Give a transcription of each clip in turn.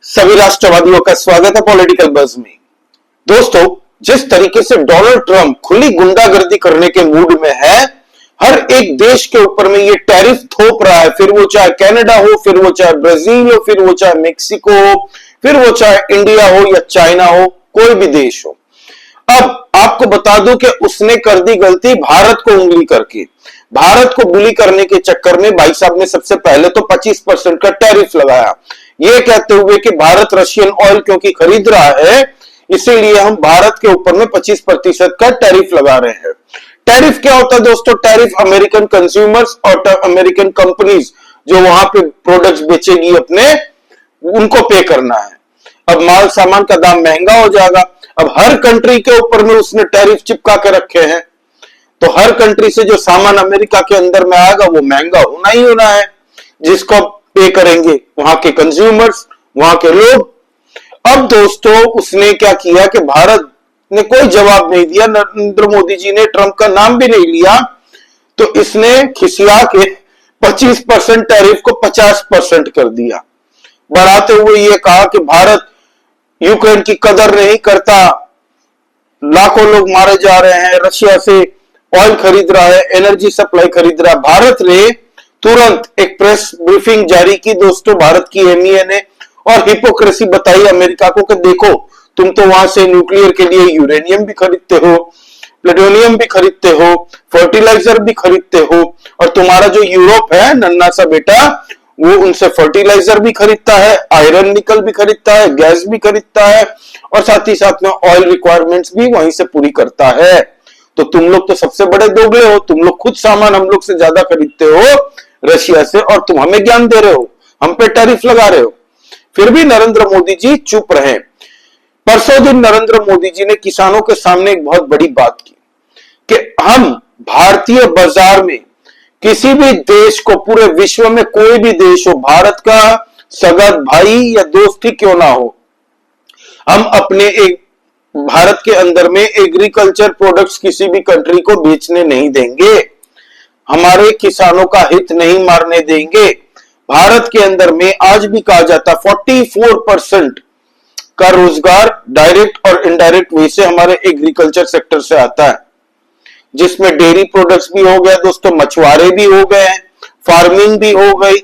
सभी राष्ट्रवादियों का स्वागत है पॉलिटिकल बज़ में। दोस्तों, जिस तरीके से डोनाल्ड ट्रंप खुली गुंडागर्दी करने के मूड में है, हर एक देश के ऊपर में ये टैरिफ थोप रहा है, फिर वो चाहे कनाडा हो, फिर वो चाहे ब्राजील हो, फिर वो चाहे मेक्सिको हो, फिर वो चाहे इंडिया हो या चाइना हो, कोई भी देश हो। अब आपको बता दूं कि उसने कर दी गलती भारत को उंगली करके। भारत को बुली करने के चक्कर में भाई साहब ने सबसे पहले तो 25% का टैरिफ लगाया, ये कहते हुए कि भारत रशियन ऑयल क्योंकि खरीद रहा है, इसीलिए हम भारत के ऊपर में 25% का टैरिफ लगा रहे हैं। टैरिफ क्या होता है दोस्तों? टैरिफ अमेरिकन कंज्यूमर्स और अमेरिकन कंपनीज जो वहां पे प्रोडक्ट्स बेचेगी अपने, उनको पे करना है। अब माल सामान का दाम महंगा हो जाएगा। अब हर कंट्री के ऊपर में उसने टैरिफ चिपका के रखे हैं, तो हर कंट्री से जो सामान अमेरिका के अंदर में आएगा वो महंगा होना ही होना है, जिसको पे करेंगे वहां के कंज्यूमर्स, वहां के लोग। अब दोस्तों उसने क्या किया कि भारत ने कोई जवाब नहीं दिया, नरेंद्र मोदी जी ने ट्रंप का नाम भी नहीं लिया, तो इसने खिसिया के 25% टैरिफ को 50% कर दिया, बढ़ाते हुए ये कहा कि भारत यूक्रेन की कदर नहीं करता, लाखों लोग मारे जा रहे हैं, रशिया से ऑयल खरीद रहा है, एनर्जी सप्लाई खरीद रहा है। भारत ने तुरंत एक प्रेस ब्रीफिंग जारी की दोस्तों, भारत की एमईए ने, और हिपोक्रेसी बताई अमेरिका को कि देखो तुम तो वहां से न्यूक्लियर के लिए यूरेनियम भी खरीदते हो, प्लूटोनियम भी खरीदते हो, फर्टिलाइजर भी खरीदते हो, और तुम्हारा जो यूरोप है नन्ना सा बेटा, वो उनसे फर्टिलाइजर भी खरीदता है, आयरन निकल भी खरीदता है, गैस भी खरीदता है, और साथ ही साथ में ऑयल रिक्वायरमेंट्स भी वहीं से पूरी करता है। तो तुम लोग तो सबसे बड़े दोगले हो, तुम लोग खुद सामान हम लोग से ज्यादा खरीदते हो रशिया से, और तुम हमें ज्ञान दे रहे हो, हम पे टैरिफ लगा रहे हो। फिर भी नरेंद्र मोदी जी चुप रहे। परसों दिन नरेंद्र मोदी जी ने किसानों के सामने एक बहुत बड़ी बात की कि हम भारतीय बाजार में किसी भी देश को, पूरे विश्व में कोई भी देश हो, भारत का सगा भाई या दोस्त ही क्यों ना हो, हम अपने एक भारत के अंदर में एग्रीकल्चर प्रोडक्ट्स किसी भी कंट्री को बेचने नहीं देंगे, हमारे किसानों का हित नहीं मारने देंगे। भारत के अंदर में आज भी कहा जाता 44% का रोजगार डायरेक्ट और इनडायरेक्ट वे से हमारे एग्रीकल्चर सेक्टर से आता है, जिसमें डेयरी प्रोडक्ट्स भी हो गए दोस्तों, मछुआरे भी हो गए, फार्मिंग भी हो गई,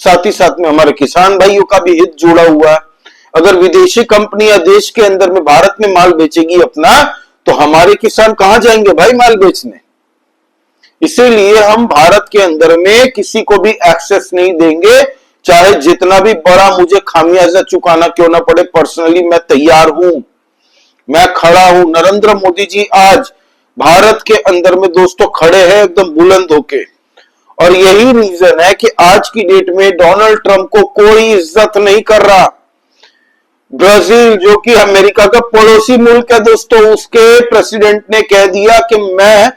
साथ ही साथ में हमारे किसान भाइयों का भी हित जुड़ा हुआ है। अगर विदेशी कंपनी या देश के अंदर में भारत में माल बेचेगी अपना, तो हमारे किसान कहां जाएंगे भाई माल बेचने? इसीलिए हम भारत के अंदर में किसी को भी एक्सेस नहीं देंगे, चाहे जितना भी बड़ा मुझे खामियाजा चुकाना क्यों ना पड़े। पर्सनली मैं तैयार हूं, मैं खड़ा हूं। नरेंद्र मोदी जी आज भारत के अंदर में दोस्तों खड़े हैं एकदम बुलंद होके, और यही रीजन है कि आज की डेट में डोनाल्ड ट्रंप को कोई इज्जत नहीं कर रहा। ब्राजील जो कि अमेरिका का पड़ोसी मुल्क है दोस्तों, उसके प्रेसिडेंट ने कह दिया कि मैं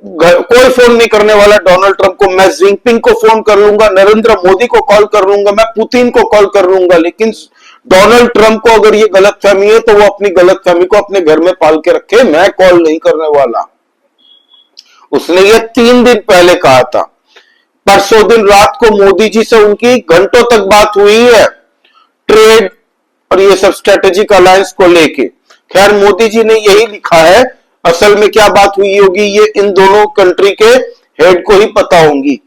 कोई फोन नहीं करने वाला डोनाल्ड ट्रंप को, मैं जिनपिंग को फोन कर लूंगा, नरेंद्र मोदी को कॉल कर लूंगा, मैं पुतिन को कॉल कर लूंगा, लेकिन डोनाल्ड ट्रंप को अगर ये गलतफहमी है तो वो अपनी गलतफहमी को अपने घर में पाल के रखे, मैं कॉल नहीं करने वाला। उसने ये 3 दिन पहले कहा था। परसों दिन रात को मोदी जी से उनकी घंटों तक बात हुई है, ट्रेड और ये सब स्ट्रेटेजिक अलायंस को लेके। खैर मोदी जी ने यही लिखा है, असल में क्या बात हुई होगी ये इन दोनों कंट्री के हेड को ही पता होंगी।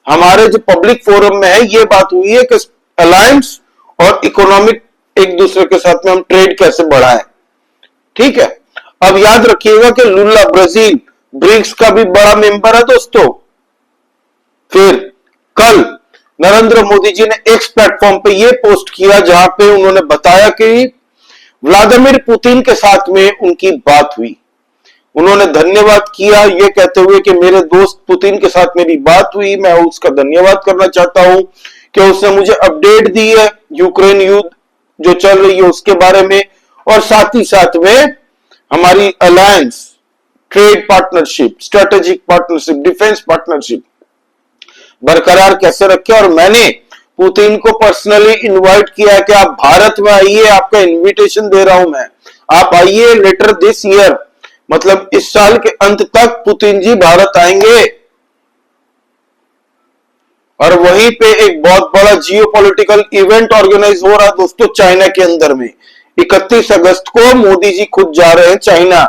हमारे जो पब्लिक फोरम में है ये बात हुई है कि अलायंस और इकोनॉमिक एक दूसरे के साथ में हम ट्रेड कैसे बढ़ाएं। ठीक है, अब याद रखिएगा कि लुला ब्राजील ब्रिक्स का भी बड़ा मेंबर है दोस्तों। फिर कल नरेंद्र मोदी जी ने एक्स प्लेटफॉर्म पे ये पोस्ट किया, जहां पे उन्होंने बताया कि व्लादिमीर पुतिन के साथ में उनकी बात हुई। उन्होंने धन्यवाद किया ये कहते हुए कि मेरे दोस्त पुतिन के साथ मेरी बात हुई, मैं उसका धन्यवाद करना चाहता हूं कि उसने मुझे अपडेट दी है यूक्रेन युद्ध जो चल रही है उसके बारे में, और साथ ही साथ में हमारी alliance, trade partnership, strategic partnership, defence partnership बरकरार कैसे रखे। और मैंने पुतिन को पर्सनली इनवाइट किया कि आप भारत में आइए, आपका इनविटेशन दे रहा हूं मैं, आप आइए लेटर दिस ईयर, मतलब इस साल के अंत तक पुतिन जी भारत आएंगे। और वहीं पे एक बहुत बड़ा जियोपॉलिटिकल इवेंट ऑर्गेनाइज हो रहा है दोस्तों चाइना के अंदर में। 31 अगस्त को मोदी जी खुद जा रहे हैं चाइना।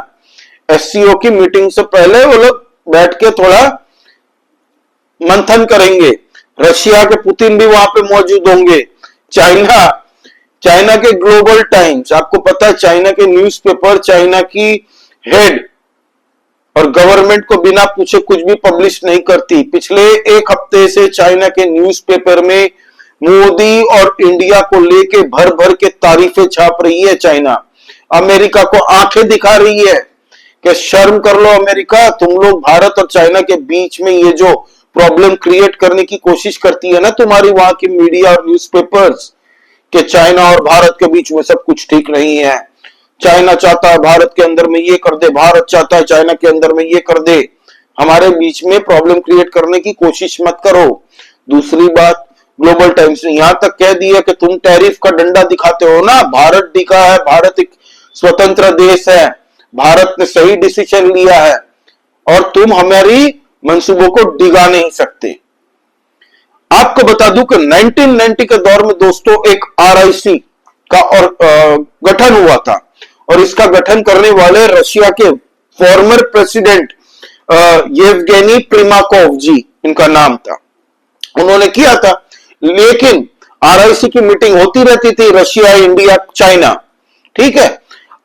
एससीओ की मीटिंग से पहले वो लोग बैठ के थोड़ा मंथन करेंगे। रशिया के पुतिन भी वहां पे मौजूद होंगे। चाइना चाइना के ग्लोबल टाइम्स, आपको पता है चाइना के न्यूज़पेपर, चाइना की हेड और गवर्नमेंट को बिना पूछे कुछ भी पब्लिश नहीं करती। पिछले एक हफ्ते से चाइना के न्यूज़पेपर में मोदी और इंडिया को लेके भर भर के तारीफें छाप रही है चाइना। अमेरिका को आंखें दिखा रही है कि शर्म कर लो अमेरिका, तुम लोग भारत और चाइना के बीच में ये जो प्रॉब्लम क्रिएट करने की कोशिश करती है ना तुम्हारी वहां की मीडिया और न्यूज़पेपर्स, कि चाइना और भारत के बीच में सब कुछ ठीक नहीं है, चाइना चाहता है भारत के अंदर में ये कर दे, भारत चाहता है चाइना के अंदर में ये कर दे, हमारे बीच में प्रॉब्लम क्रिएट करने की कोशिश मत करो। दूसरी बात, ग्लोबल टाइम्स ने यहां तक कह दिया कि तुम टैरिफ का डंडा दिखाते हो ना, भारत टिका है, भारत एक स्वतंत्र देश है, भारत ने सही डिसीजन लिया है और तुम हमारी मंसूबों को डिगा नहीं सकते। आपको बता दूं कि 1990 के दौर में दोस्तों एक आरआईसी का और गठन हुआ था और इसका गठन करने वाले रशिया के फॉर्मर प्रेसिडेंट येवगेनी प्रिमाकोव जी इनका नाम था, उन्होंने किया था। लेकिन आरआईसी की मीटिंग होती रहती थी रशिया, इंडिया, चाइना, ठीक है।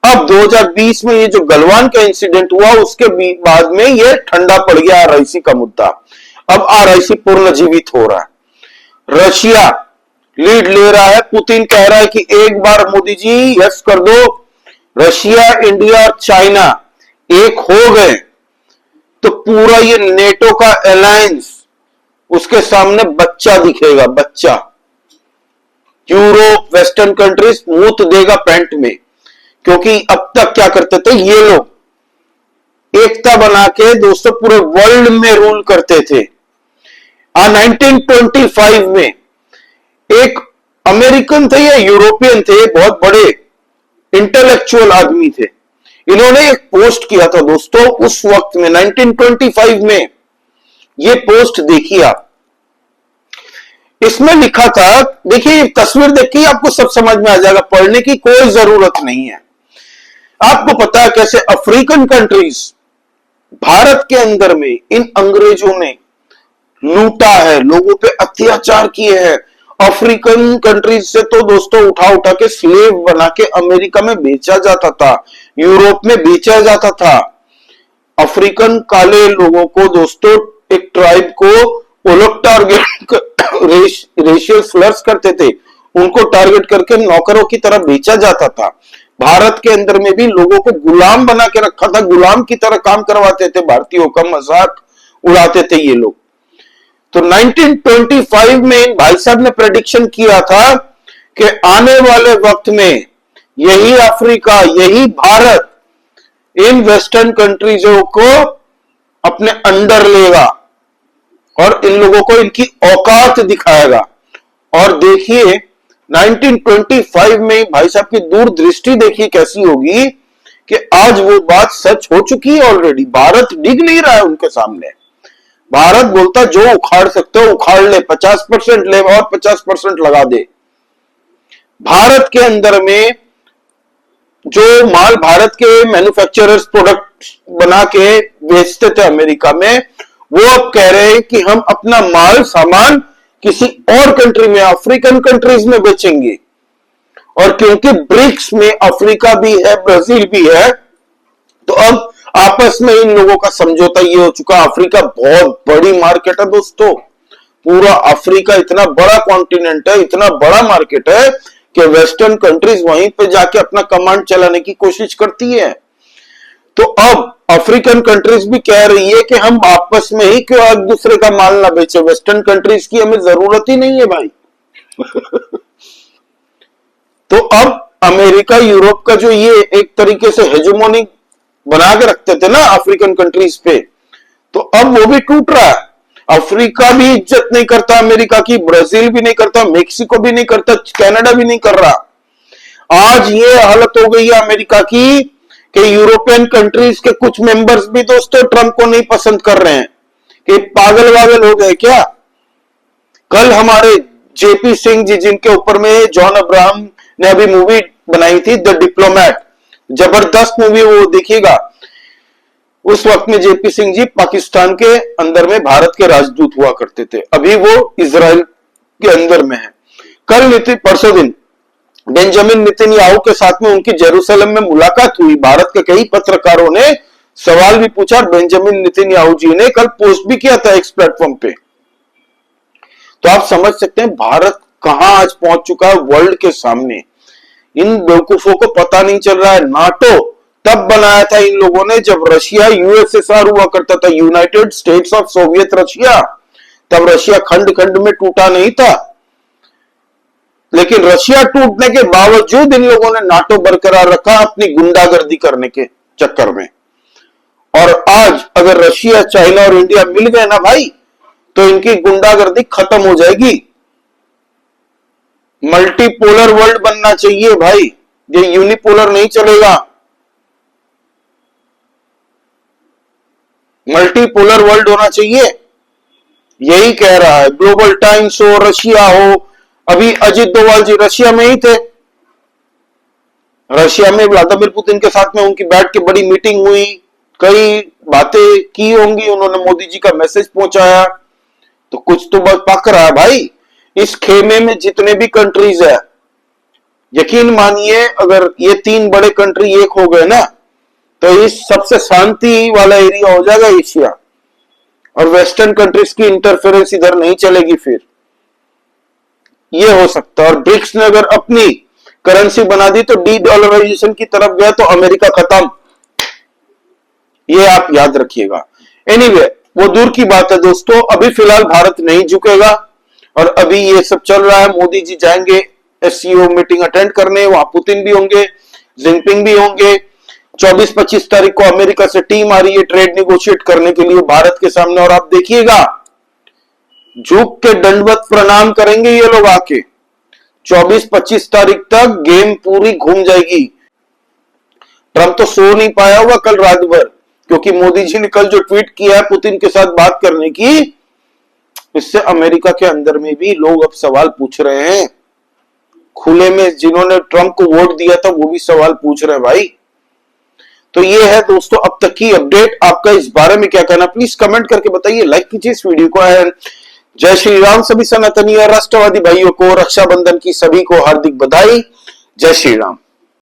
अब 2020 में ये जो गलवान का इंसिडेंट हुआ उसके बाद में ये ठंडा पड़ गया आरआईसी का मुद्दा। अब आरआईसी पुनर्जीवित हो रहा है, रशिया लीड ले रहा है, पुतिन कह रहा है कि एक बार मोदी जी यस कर दो, रशिया, इंडिया और चाइना एक हो गए तो पूरा ये नेटो का अलायंस उसके सामने बच्चा दिखेगा, बच्चा। यूरोप, वेस्टर्न कंट्रीज मुंह देगा पैंट में, क्योंकि अब तक क्या करते थे ये लोग, एकता बना के दोस्तों पूरे वर्ल्ड में रूल करते थे। 1925 में एक अमेरिकन थे या यूरोपियन थे, बहुत बड़े इंटेलेक्चुअल आदमी थे, इन्होंने एक पोस्ट किया था दोस्तों उस वक्त में 1925 में। ये पोस्ट देखिए आप, इसमें लिखा था, देखिए तस्वीर देखिए आपको सब समझ में आ जाएगा, पढ़ने की कोई जरूरत नहीं है। आपको पता है कैसे अफ्रीकन कंट्रीज भारत के अंदर में इन अंग्रेजों ने लूटा है, लोगों पे अत्याचार किए हैं। अफ्रीकन कंट्रीज से तो दोस्तों उठा उठा के स्लेव बना के अमेरिका में बेचा जाता था, यूरोप में बेचा जाता था। अफ्रीकन काले लोगों को दोस्तों, एक ट्राइब को वो लोग टारगेट रेशियल स्लर्स करते थे, उनको टारगेट करके नौकरों की तरह बेचा जाता था। भारत के अंदर में भी लोगों को गुलाम बना के रखा था, गुलाम की तरह काम करवाते थे, भारतीयों का मजाक उड़ाते थे ये लोग। तो 1925 में भाई साहब ने प्रेडिक्शन किया था कि आने वाले वक्त में यही अफ्रीका, यही भारत इन वेस्टर्न कंट्रीजों को अपने अंडर लेगा और इन लोगों को इनकी औकात दिखाएगा। और देखिए 1925 में भाई साहब की दूरदृष्टि देखिए कैसी होगी कि आज वो बात सच हो चुकी है ऑलरेडी। भारत डिग नहीं रहा है उनके सामने। भारत बोलता जो उखाड़ सकते हो उखाड़ ले, 50% ले और 50% लगा दे। भारत के अंदर में जो माल भारत के मैन्युफैक्चरर्स प्रोडक्ट बना के बेचते थे अमेरिका में, वो अब कह रहे हैं कि हम अपना माल सामान किसी और कंट्री में, अफ्रीकन कंट्रीज में बेचेंगे। और क्योंकि ब्रिक्स में अफ्रीका भी है, ब्राजील भी है, तो अब आपस में इन लोगों का समझौता ये हो चुका। अफ्रीका बहुत बड़ी मार्केट है दोस्तों, पूरा अफ्रीका इतना बड़ा कॉन्टिनेंट है, इतना बड़ा मार्केट है कि वेस्टर्न कंट्रीज वहीं पे जाके अपना कमांड चलाने की कोशिश करती है। तो अब अफ्रीकन कंट्रीज भी कह रही है कि हम आपस में ही क्यों एक दूसरे का माल ना बेचे, वेस्टर्न कंट्रीज की हमें जरूरत ही नहीं है भाई। तो अब अमेरिका, यूरोप का जो ये एक तरीके से हेजेमोनी बना के रखते थे ना अफ्रीकन कंट्रीज पे, तो अब वो भी टूट रहा है। अफ्रीका भी इज्जत नहीं करता अमेरिका की, ब्राजील भी नहीं करता, मेक्सिको भी नहीं करता, कनाडा भी नहीं कर रहा। आज ये हालत हो गई है अमेरिका की कि यूरोपियन कंट्रीज के कुछ मेंबर्स भी दोस्तों ट्रंप को नहीं पसंद कर रहे हैं कि पागल वागल हो गए क्या। कल हमारे जेपी सिंह जी, जिनके ऊपर में जॉन अब्राहम ने अभी मूवी बनाई थी द डिप्लोमैट, जबरदस्त मूवी, वो देखिएगा। उस वक्त में जेपी सिंह जी पाकिस्तान के अंदर में भारत के राजदूत हुआ करते थे, अभी वो इजराइल के अंदर में है। कल परसों दिन बेंजामिन नेतन्याहू के साथ में उनकी जेरूसलम में मुलाकात हुई। भारत के कई पत्रकारों ने सवाल भी पूछा, बेंजामिन नेतन्याहू जी ने कल पोस्ट भी किया था इस प्लेटफॉर्म पे। तो आप समझ सकते हैं भारत कहां आज पहुंच चुका है वर्ल्ड के सामने। इन बेवकूफों को पता नहीं चल रहा है, नाटो तब बनाया था इन लोगों ने जब रशिया यूएसएसआर हुआ करता था, United states of Soviet Russia. तब रशिया खंड खंड में टूटा नहीं था, लेकिन रशिया टूटने के बावजूद इन लोगों ने नाटो बरकरार रखा अपनी गुंडागर्दी करने के चक्कर में। और आज अगर रशिया, चाइना और इंडिया मिल गए ना भाई, तो इनकी गुंडागर्दी खत्म हो जाएगी। मल्टीपोलर वर्ल्ड बनना चाहिए भाई, ये यूनिपोलर नहीं चलेगा। मल्टीपोलर वर्ल्ड होना चाहिए, यही कह रहा है। ग्लोबल टाइम्स हो, रशिया हो, अभी अजित डोभाल जी रशिया में ही थे। रशिया में व्लादिमीर पुतिन के साथ में उनकी बैठ के बड़ी मीटिंग हुई, कई बातें की होंगी उन्होंने, मोदी जी का मैसेज पहुंचाया, तो कुछ तो बस पक रहा है भाई। इस खेमे में जितने भी कंट्रीज है, यकीन मानिए अगर ये 3 बड़े कंट्री एक हो गए ना, तो इस सबसे शांति वाला एरिया हो जाएगा एशिया। और वेस्टर्न कंट्रीज की इंटरफेरेंस इधर नहीं चलेगी, फिर ये हो सकता है। और ब्रिक्स ने अगर अपनी करेंसी बना दी तो डी डॉलराइजेशन की तरफ गया तो अमेरिका खत्म, ये आप याद रखिएगा। एनीवे, वो दूर की बात है दोस्तों, अभी फिलहाल भारत नहीं झुकेगा। और अभी ये सब चल रहा है, मोदी जी जाएंगे एससीओ मीटिंग अटेंड करने, वहां पुतिन भी होंगे, जिनपिंग भी होंगे। 24-25 तारीख को अमेरिका से टीम आ रही है ट्रेड निगोशिएट करने के लिए भारत के सामने, और आप देखिएगा झुक के दंडवत प्रणाम करेंगे ये लोग आके। 24-25 तारीख तक गेम पूरी घूम जाएगी। ट्रंप तो सो नहीं पाया होगा कल रात भर, क्योंकि मोदी जी ने कल जो ट्वीट किया है पुतिन के साथ बात करने की, इससे अमेरिका के अंदर में भी लोग अब सवाल पूछ रहे हैं खुले में। जिन्होंने ट्रंप को वोट दिया था वो भी सवाल पूछ रहे हैं भाई। तो ये है दोस्तों अब तक की अपडेट। आपका इस बारे में क्या कहना, प्लीज कमेंट करके बताइए, लाइक कीजिए इस वीडियो को। एंड जय श्री राम। सभी सनातनी और राष्ट्रवादी भाइयों को रक्षाबंधन की सभी को हार्दिक बधाई। जय श्री राम।